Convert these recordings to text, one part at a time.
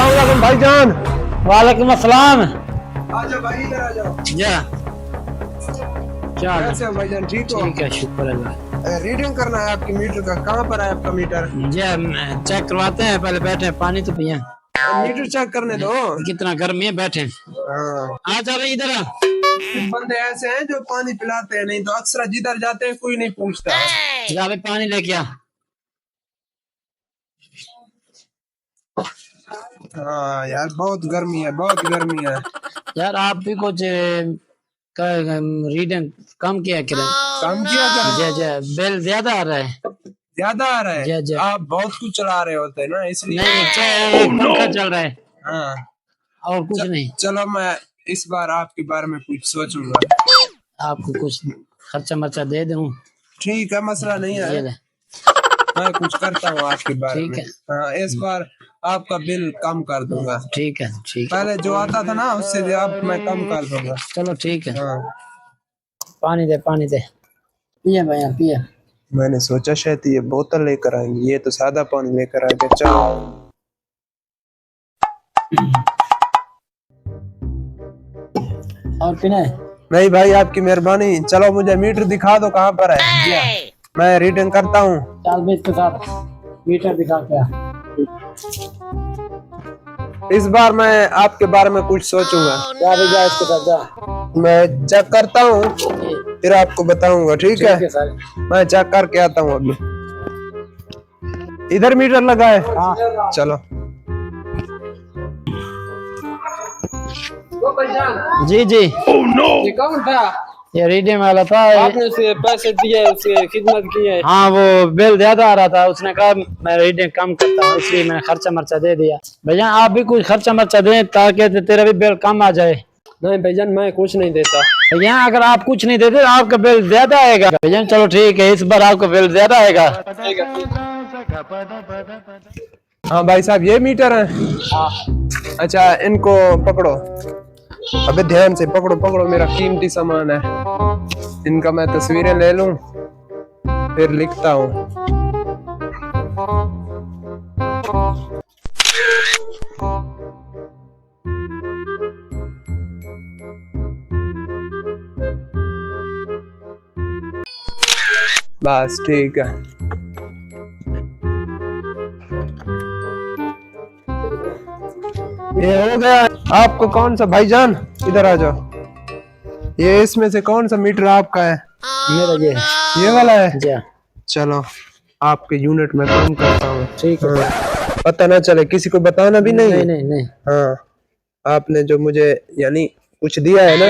अस्सलाम भाईजान। वालेकुम अस्सलाम। आजा भाई, इधर आ जाओ। जा क्या कैसे हो भाईजान, ठीक हो? ठीक है, शुक्र अल्लाह। रीडिंग करना है आपकी मीटर का। कहाँ पर है आपका मीटर? जी चेक करवाते हैं, पहले बैठे पानी तो पिए। मीटर चेक करने दो। कितना गर्मी है, बैठे। हाँ। आ जा रही इधर। बंदे ऐसे हैं जो पानी पिलाते हैं, नहीं तो अक्सर जिधर जाते हैं कोई नहीं पूछता। जा भाई पानी लेके आ। हाँ यार, बहुत गर्मी है, बहुत गर्मी है यार आप भी कुछ रीडिंग कम किया करें। कम किया कर। जी जी, बिल ज्यादा आ रहा है। ज्यादा आ रहा जी है। जी। आप बहुत कुछ चला रहे होते हैं ना, इसलिए। नहीं, पंखा चल रहा है हाँ। और कुछ नहीं। चलो, मैं इस बार आपके बारे में कुछ सोचूंगा। आपको कुछ खर्चा मर्चा दे दूं। ठीक है, मसला नहीं ये है। ले। मैं कुछ करता हूँ आपके बारे ठीक में। है। हाँ, इस बार आपका बिल कम कर दूंगा। ठीक है ठीक है। पहले जो आता था ना, उससे भी अब मैं कम कर दूंगा। चलो ठीक है। हाँ। पानी दे पिए भैया पिए। मैंने सोचा शायद ये बोतल लेकर आएंगे, ये तो सादा पानी लेकर आ गया। चलो। और पीना है? नहीं भाई, आपकी मेहरबानी। चलो मुझे मीटर दिखा दो, कहाँ पर है। मैं रीडिंग करता हूँ। चाल भी इसके साथ मीटर दिखा क्या। इस बार मैं आपके बारे में कुछ सोचूंगा। जा भी जा इसके साथ जा। मैं चेक करता हूँ, फिर आपको बताऊंगा। ठीक है, सर। मैं चेक करके आता हूँ अभी। इधर मीटर लगा है। हाँ। चलो। जी जी। ये कौन था? ये रीडिंग वाला था। आपने उसे पैसे दिए, उसे खिदमत की है? हाँ, वो बिल ज्यादा आ रहा था, उसने कहा मैं रीडिंग कम करता हूँ, इसलिए मैंने खर्चा मर्चा दे दिया। भैया आप भी कुछ खर्चा मर्चा दें ताकि तेरा भी बिल कम आ जाए। नहीं भाईजान, मैं कुछ नहीं देता। भैया अगर आप कुछ नहीं देते आपका बिल ज्यादा आएगा। भैया चलो ठीक है, इस बार आपका बिल ज्यादा आएगा। हाँ भाई साहब, ये मीटर है। अच्छा, इनको पकड़ो। अबे ध्यान से पकड़ो, पकड़ो, मेरा कीमती सामान है। इनका मैं तस्वीरें ले लूं, फिर लिखता हूँ। बस ठीक है। ये हो गया। आपको कौन सा भाईजान, इधर आ जाओ। ये इसमें से कौन सा मीटर आपका है? मेरा ये वाला है। जी चलो, आपके यूनिट में कम करता हूँ। ठीक है। हाँ, पता ना चले, किसी को बताना भी नहीं। नहीं। हाँ, आपने जो मुझे यानी कुछ दिया है ना,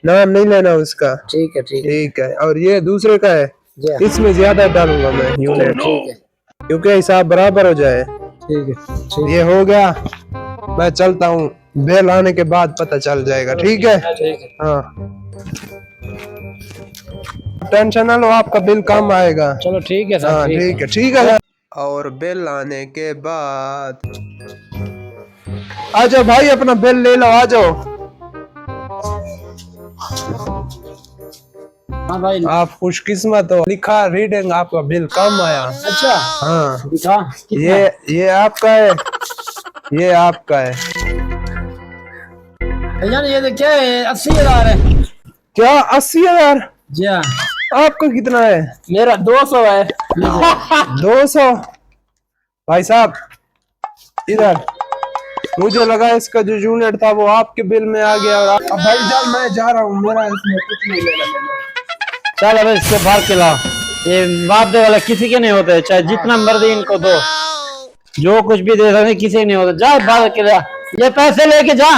नाम नहीं लेना उसका। ठीक है ठीक है। और ये दूसरे का है, जी। इसमें ज्यादा डालूंगा मैं यूनिट, ठीक है क्योंकि हिसाब बराबर हो जाए। ठीक है। ये हो गया। मैं चलता हूँ, बिल आने के बाद पता चल जाएगा। ठीक है। हाँ, टेंशन ना लो, आपका बिल कम आएगा। चलो ठीक है सर। हाँ ठीक है, ठीक है। और बिल आने के बाद आ जाओ भाई, अपना बिल ले लो, आ जाओ। हाँ भाई। आप खुशकिस्मत हो, लिखा रीडिंग आपका बिल कम आया। अच्छा हाँ, दिखा। ये आपका है, ये आपका है। भैया ये तो क्या है, 80,000 है। क्या 80,000? जी हाँ। आपका कितना है? मेरा 200 है। 200? भाई साहब इधर, मुझे लगा इसका जो यूनिट था वो आपके बिल में आ गया। और अब भाई जान, मैं जा रहा हूँ, मेरा इसमें कुछ नहीं लेना देना। चल अब इसके बाहर के लाओ। ये बाप दे वाला किसी के नहीं होते, चाहे जितना मर्जी इनको दो, जो कुछ भी दे सकते किसी नहीं होता। जा बाहर के ला, ये पैसे लेके जा।